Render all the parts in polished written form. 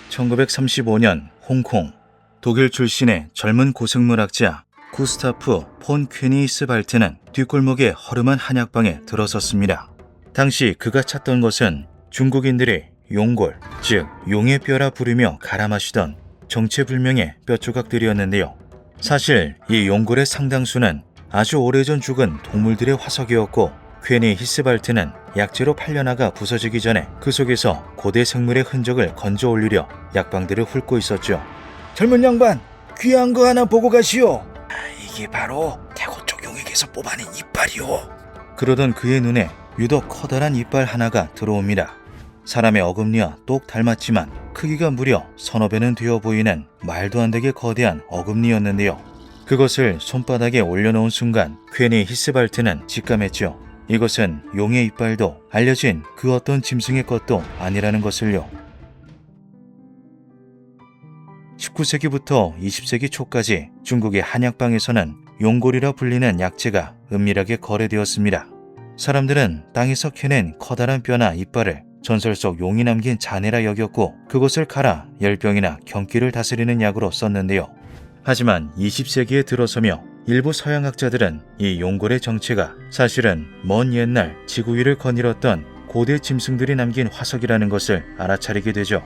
1935년 홍콩, 독일 출신의 젊은 고생물학자 구스타프 폰 퀴니히스발트는 뒷골목의 허름한 한약방에 들어섰습니다. 당시 그가 찾던 것은 중국인들이 용골, 즉 용의 뼈라 부르며 갈아 마시던 정체불명의 뼈조각들이었는데요. 사실 이 용골의 상당수는 아주 오래전 죽은 동물들의 화석이었고, 괜히 히스발트는 약재로 팔려나가 부서지기 전에 그 속에서 고대 생물의 흔적을 건져 올리려 약방들을 훑고 있었죠. 젊은 양반, 귀한 거 하나 보고 가시오. 이게 바로 태고 쪽 용에게서 뽑아낸 이빨이오. 그러던 그의 눈에 유독 커다란 이빨 하나가 들어옵니다. 사람의 어금니와 똑 닮았지만 크기가 무려 서너 배는 되어 보이는 말도 안 되게 거대한 어금니였는데요. 그것을 손바닥에 올려놓은 순간 괜히 히스발트는 직감했죠. 이것은 용의 이빨도 알려진 그 어떤 짐승의 것도 아니라는 것을요. 19세기부터 20세기 초까지 중국의 한약방에서는 용골이라 불리는 약재가 은밀하게 거래되었습니다. 사람들은 땅에서 캐낸 커다란 뼈나 이빨을 전설 속 용이 남긴 잔해라 여겼고, 그것을 갈아 열병이나 경기를 다스리는 약으로 썼는데요. 하지만 20세기에 들어서며 일부 서양학자들은 이 용골의 정체가 사실은 먼 옛날 지구 위를 거닐었던 고대 짐승들이 남긴 화석이라는 것을 알아차리게 되죠.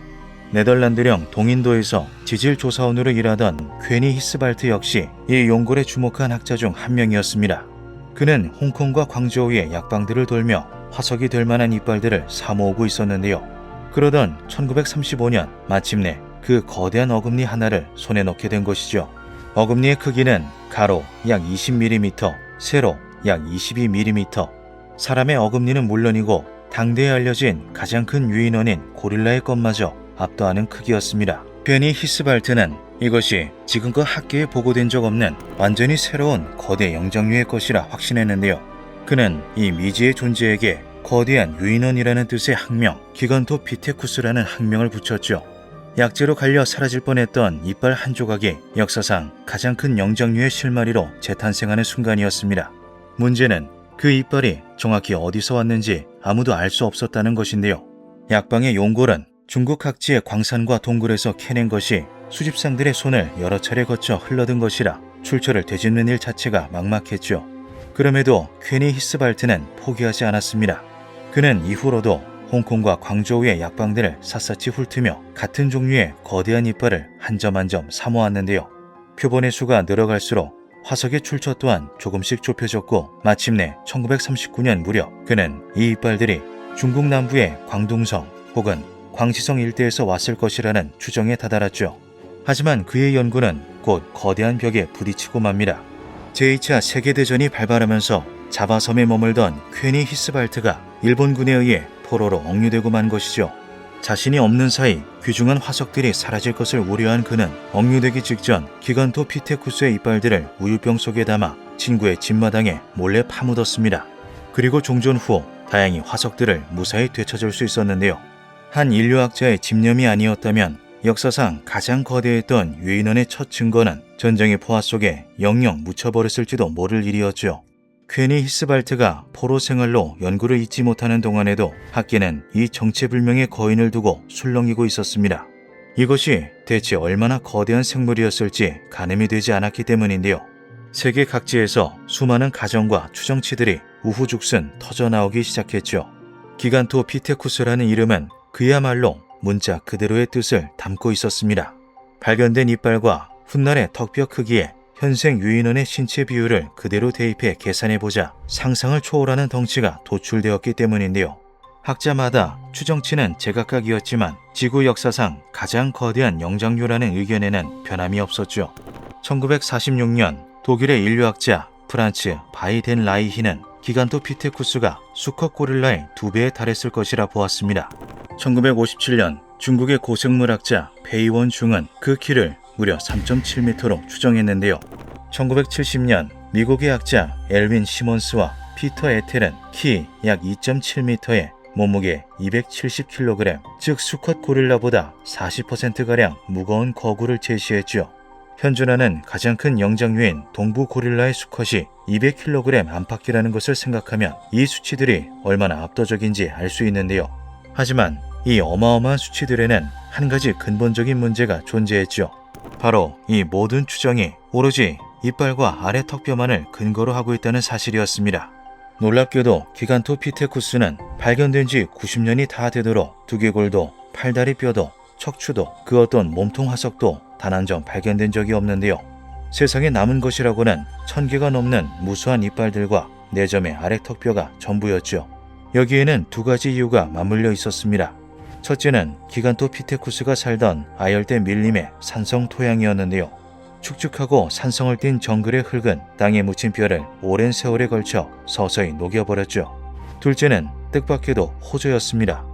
네덜란드령 동인도에서 지질조사원으로 일하던 괜히 히스발트 역시 이 용골에 주목한 학자 중 한 명이었습니다. 그는 홍콩과 광저우의 약방들을 돌며 화석이 될 만한 이빨들을 사모으고 있었는데요. 그러던 1935년 마침내 그 거대한 어금니 하나를 손에 넣게 된 것이죠. 어금니의 크기는 가로 약 20mm, 세로 약 22mm. 사람의 어금니는 물론이고 당대에 알려진 가장 큰 유인원인 고릴라의 것마저 압도하는 크기였습니다. 괜히 히스발트는 이것이 지금껏 학계에 보고된 적 없는 완전히 새로운 거대 영장류의 것이라 확신했는데요. 그는 이 미지의 존재에게 거대한 유인원이라는 뜻의 학명 기간토피테쿠스라는 학명을 붙였죠. 약재로 갈려 사라질 뻔했던 이빨 한 조각이 역사상 가장 큰 영장류의 실마리로 재탄생하는 순간이었습니다. 문제는 그 이빨이 정확히 어디서 왔는지 아무도 알 수 없었다는 것인데요. 약방의 용골은 중국 각지의 광산과 동굴에서 캐낸 것이 수집상들의 손을 여러 차례 거쳐 흘러든 것이라 출처를 되짚는 일 자체가 막막했죠. 그럼에도 괜히 히스발트는 포기하지 않았습니다. 그는 이후로도 홍콩과 광저우의 약방들을 샅샅이 훑으며 같은 종류의 거대한 이빨을 한 점 한 점 사모았는데요. 표본의 수가 늘어갈수록 화석의 출처 또한 조금씩 좁혀졌고, 마침내 1939년 무렵 그는 이 이빨들이 중국 남부의 광둥성 혹은 광시성 일대에서 왔을 것이라는 추정에 다다랐죠. 하지만 그의 연구는 곧 거대한 벽에 부딪히고 맙니다. 제2차 세계대전이 발발하면서 자바섬에 머물던 괜히 히스발트가 일본군에 의해 포로로 억류되고 만 것이죠. 자신이 없는 사이 귀중한 화석들이 사라질 것을 우려한 그는 억류되기 직전 기간토피테쿠스의 이빨들을 우유병 속에 담아 친구의 집마당에 몰래 파묻었습니다. 그리고 종전 후 다행히 화석들을 무사히 되찾을 수 있었는데요. 한 인류학자의 집념이 아니었다면 역사상 가장 거대했던 유인원의 첫 증거는 전쟁의 포화 속에 영영 묻혀버렸을지도 모를 일이었죠. 괜히 히스발트가 포로 생활로 연구를 잊지 못하는 동안에도 학계는 이 정체불명의 거인을 두고 술렁이고 있었습니다. 이것이 대체 얼마나 거대한 생물이었을지 가늠이 되지 않았기 때문인데요. 세계 각지에서 수많은 가정과 추정치들이 우후죽순 터져나오기 시작했죠. 기간토피테쿠스라는 이름은 그야말로 문자 그대로의 뜻을 담고 있었습니다. 발견된 이빨과 훗날의 턱뼈 크기에 현생 유인원의 신체 비율을 그대로 대입해 계산해보자 상상을 초월하는 덩치가 도출되었기 때문인데요. 학자마다 추정치는 제각각이었지만 지구 역사상 가장 거대한 영장류라는 의견에는 변함이 없었죠. 1946년 독일의 인류학자 프란츠 바이덴 라이히는 기간토피테쿠스가 수컷 고릴라의 2배에 달했을 것이라 보았습니다. 1957년 중국의 고생물학자 베이원 중은 그 키를 무려 3.7m로 추정했는데요. 1970년 미국의 학자 엘윈 시몬스와 피터 에텔은 키 약 2.7m에 몸무게 270kg, 즉 수컷 고릴라보다 40%가량 무거운 거구를 제시했죠. 현존하는 가장 큰 영장류인 동부 고릴라의 수컷이 200kg 안팎이라는 것을 생각하면 이 수치들이 얼마나 압도적인지 알 수 있는데요. 하지만 이 어마어마한 수치들에는 한 가지 근본적인 문제가 존재했죠. 바로 이 모든 추정이 오로지 이빨과 아래 턱뼈만을 근거로 하고 있다는 사실이었습니다. 놀랍게도 기간토피테쿠스는 발견된 지 90년이 다 되도록 두개골도, 팔다리 뼈도, 척추도, 그 어떤 몸통 화석도 단 한 점 발견된 적이 없는데요. 세상에 남은 것이라고는 1000개가 넘는 무수한 이빨들과 4점의 아래 턱뼈가 전부였죠. 여기에는 두 가지 이유가 맞물려 있었습니다. 첫째는 기간토피테쿠스가 살던 아열대 밀림의 산성 토양이었는데요. 축축하고 산성을 띤 정글의 흙은 땅에 묻힌 뼈를 오랜 세월에 걸쳐 서서히 녹여버렸죠. 둘째는 뜻밖에도 호저였습니다.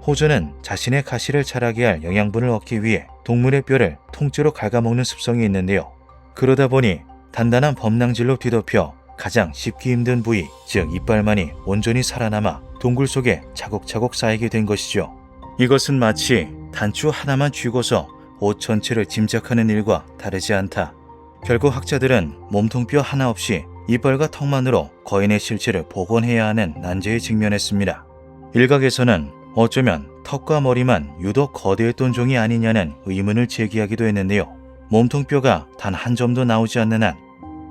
호저는 자신의 가시를 자라게 할 영양분을 얻기 위해 동물의 뼈를 통째로 갉아먹는 습성이 있는데요. 그러다 보니 단단한 범낭질로 뒤덮여 가장 씹기 힘든 부위, 즉 이빨만이 온전히 살아남아 동굴 속에 차곡차곡 쌓이게 된 것이죠. 이것은 마치 단추 하나만 쥐고서 옷 전체를 짐작하는 일과 다르지 않다. 결국 학자들은 몸통뼈 하나 없이 이빨과 턱만으로 거인의 실체를 복원해야 하는 난제에 직면했습니다. 일각에서는 어쩌면 턱과 머리만 유독 거대했던 종이 아니냐는 의문을 제기하기도 했는데요. 몸통뼈가 단 한 점도 나오지 않는 한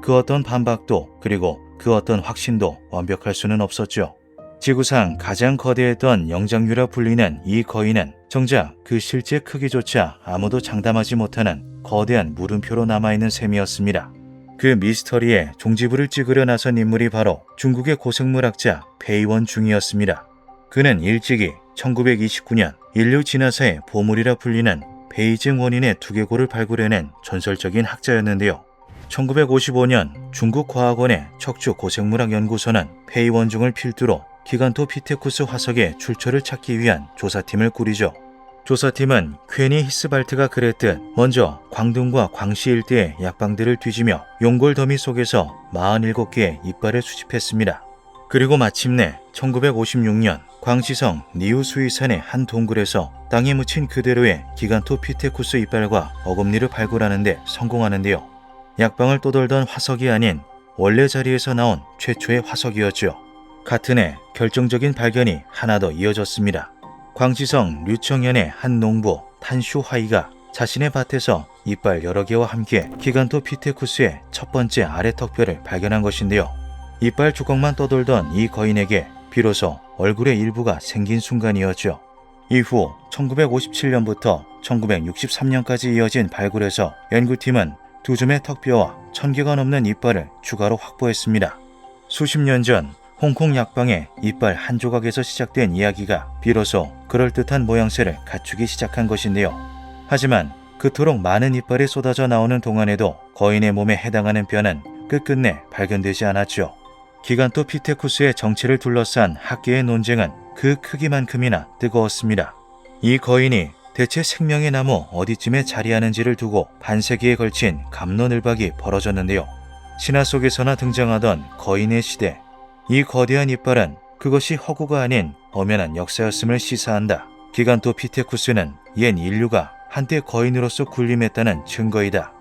그 어떤 반박도 그리고 그 어떤 확신도 완벽할 수는 없었죠. 지구상 가장 거대했던 영장류라 불리는 이 거인은 정작 그 실제 크기조차 아무도 장담하지 못하는 거대한 물음표로 남아있는 셈이었습니다. 그 미스터리에 종지부를 찍으려 나선 인물이 바로 중국의 고생물학자 베이원중이었습니다. 그는 일찍이 1929년 인류 진화사의 보물이라 불리는 베이징 원인의 두개골을 발굴해낸 전설적인 학자였는데요. 1955년 중국과학원의 척추고생물학연구소는 베이원중을 필두로 기간토피테쿠스 화석의 출처를 찾기 위한 조사팀을 꾸리죠. 조사팀은 괜히 히스발트가 그랬듯 먼저 광둥과 광시 일대의 약방들을 뒤지며 용골 더미 속에서 47개의 이빨을 수집했습니다. 그리고 마침내 1956년 광시성 니우수이산의 한 동굴에서 땅에 묻힌 그대로의 기간토피테쿠스 이빨과 어금니를 발굴하는 데 성공하는데요. 약방을 떠돌던 화석이 아닌 원래 자리에서 나온 최초의 화석이었죠. 같은 해 결정적인 발견이 하나 더 이어졌습니다. 광시성 류청현의 한 농부 탄슈화이가 자신의 밭에서 이빨 여러 개와 함께 기간토피테쿠스의 첫 번째 아래 턱뼈를 발견한 것인데요. 이빨 조각만 떠돌던 이 거인에게 비로소 얼굴의 일부가 생긴 순간이었죠. 이후 1957년부터 1963년까지 이어진 발굴에서 연구팀은 2점의 턱뼈와 1000개가 넘는 이빨을 추가로 확보했습니다. 수십 년 전 홍콩 약방의 이빨 한 조각에서 시작된 이야기가 비로소 그럴듯한 모양새를 갖추기 시작한 것인데요. 하지만 그토록 많은 이빨이 쏟아져 나오는 동안에도 거인의 몸에 해당하는 뼈는 끝끝내 발견되지 않았죠. 기간토피테쿠스의 정체를 둘러싼 학계의 논쟁은 그 크기만큼이나 뜨거웠습니다. 이 거인이 대체 생명의 나무 어디쯤에 자리하는지를 두고 반세기에 걸친 갑론을박이 벌어졌는데요. 신화 속에서나 등장하던 거인의 시대, 이 거대한 이빨은 그것이 허구가 아닌 엄연한 역사였음을 시사한다. 기간토피테쿠스는 옛 인류가 한때 거인으로서 군림했다는 증거이다.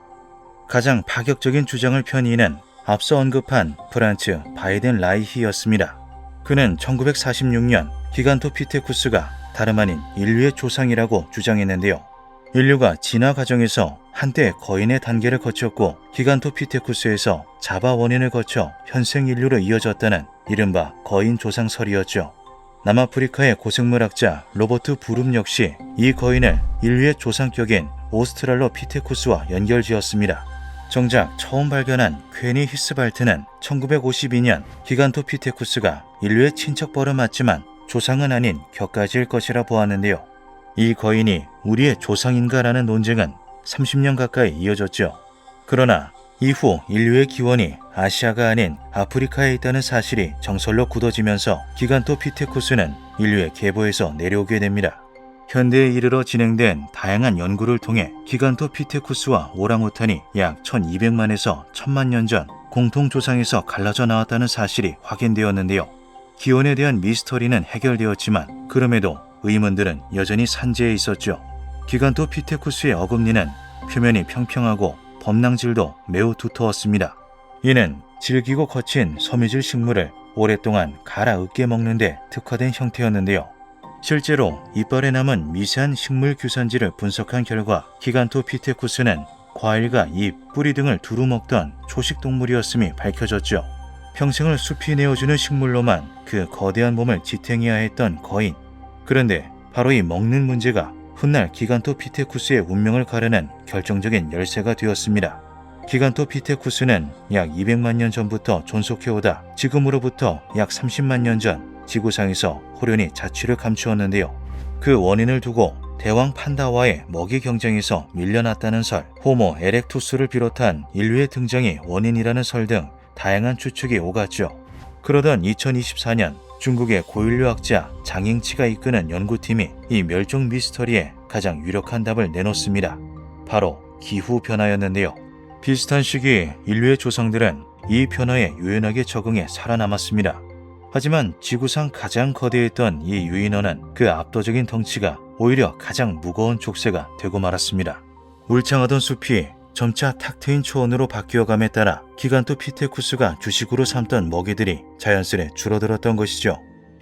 가장 파격적인 주장을 편 이는 앞서 언급한 프란츠 바이덴 라이히였습니다. 그는 1946년 기간토피테쿠스가 다름 아닌 인류의 조상이라고 주장했는데요. 인류가 진화 과정에서 한때 거인의 단계를 거쳤고 기간토피테쿠스에서 자바 원인을 거쳐 현생 인류로 이어졌다는 이른바 거인 조상설이었죠. 남아프리카의 고생물학자 로버트 브룸 역시 이 거인을 인류의 조상격인 오스트랄로피테쿠스와 연결지었습니다. 정작 처음 발견한 퀘니 히스발트는 1952년 기간토피테쿠스가 인류의 친척벌은 맞지만 조상은 아닌 격가지일 것이라 보았는데요. 이 거인이 우리의 조상인가라는 논쟁은 30년 가까이 이어졌죠. 그러나 이후 인류의 기원이 아시아가 아닌 아프리카에 있다는 사실이 정설로 굳어지면서 기간토피테쿠스는 인류의 계보에서 내려오게 됩니다. 현대에 이르러 진행된 다양한 연구를 통해 기간토피테쿠스와 오랑우탄이 약 1200만에서 1000만 년 전 공통 조상에서 갈라져 나왔다는 사실이 확인되었는데요. 기원에 대한 미스터리는 해결되었지만 그럼에도 의문들은 여전히 산재해 있었죠. 기간토피테쿠스의 어금니는 표면이 평평하고 범낭질도 매우 두터웠습니다. 이는 질기고 거친 섬유질 식물을 오랫동안 갈아 으깨 먹는 데 특화된 형태였는데요. 실제로 이빨에 남은 미세한 식물 규산지를 분석한 결과 기간토피테쿠스는 과일과 잎, 뿌리 등을 두루 먹던 초식동물이었음이 밝혀졌죠. 평생을 숲이 내어주는 식물로만 그 거대한 몸을 지탱해야 했던 거인. 그런데 바로 이 먹는 문제가 훗날 기간토피테쿠스의 운명을 가르는 결정적인 열쇠가 되었습니다. 기간토피테쿠스는 약 200만 년 전부터 존속해오다 지금으로부터 약 30만 년 전 지구상에서 호련히 자취를 감추었는데요. 그 원인을 두고 대왕 판다와의 먹이 경쟁에서 밀려났다는 설, 호모 에렉투스를 비롯한 인류의 등장이 원인이라는 설 등 다양한 추측이 오갔죠. 그러던 2024년 중국의 고인류학자 장잉치가 이끄는 연구팀이 이 멸종 미스터리에 가장 유력한 답을 내놓습니다. 바로 기후변화였는데요. 비슷한 시기 인류의 조상들은 이 변화에 유연하게 적응해 살아남았습니다. 하지만 지구상 가장 거대했던 이 유인원은 그 압도적인 덩치가 오히려 가장 무거운 족쇄가 되고 말았습니다. 울창하던 숲이 점차 탁 트인 초원으로 바뀌어감에 따라 기간토피테쿠스가 주식으로 삼던 먹이들이 자연스레 줄어들었던 것이죠.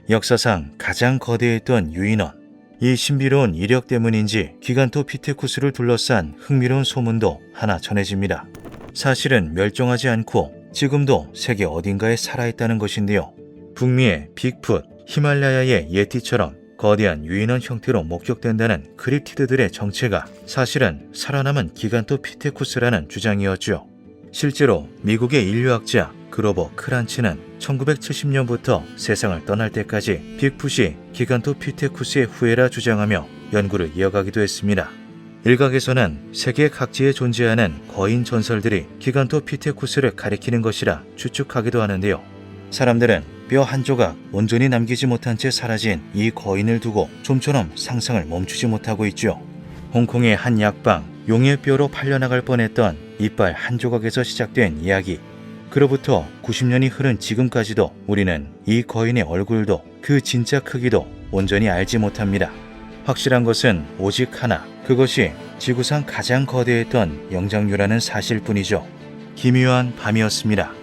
역사상 가장 거대했던 유인원. 이 신비로운 이력 때문인지 기간토피테쿠스를 둘러싼 흥미로운 소문도 하나 전해집니다. 사실은 멸종하지 않고 지금도 세계 어딘가에 살아있다는 것인데요. 북미의 빅풋, 히말라야의 예티처럼 거대한 유인원 형태로 목격된다는 크립티드들의 정체가 사실은 살아남은 기간토피테쿠스라는 주장이었죠. 실제로 미국의 인류학자 그로버 크란치는 1970년부터 세상을 떠날 때까지 빅풋이 기간토피테쿠스의 후예라 주장하며 연구를 이어가기도 했습니다. 일각에서는 세계 각지에 존재하는 거인 전설들이 기간토피테쿠스를 가리키는 것이라 추측하기도 하는데요. 사람들은 뼈 한 조각 온전히 남기지 못한 채 사라진 이 거인을 두고 좀처럼 상상을 멈추지 못하고 있죠. 홍콩의 한 약방, 용의 뼈로 팔려나갈 뻔했던 이빨 한 조각에서 시작된 이야기. 그로부터 90년이 흐른 지금까지도 우리는 이 거인의 얼굴도 그 진짜 크기도 온전히 알지 못합니다. 확실한 것은 오직 하나, 그것이 지구상 가장 거대했던 영장류라는 사실뿐이죠. 기묘한 밤이었습니다.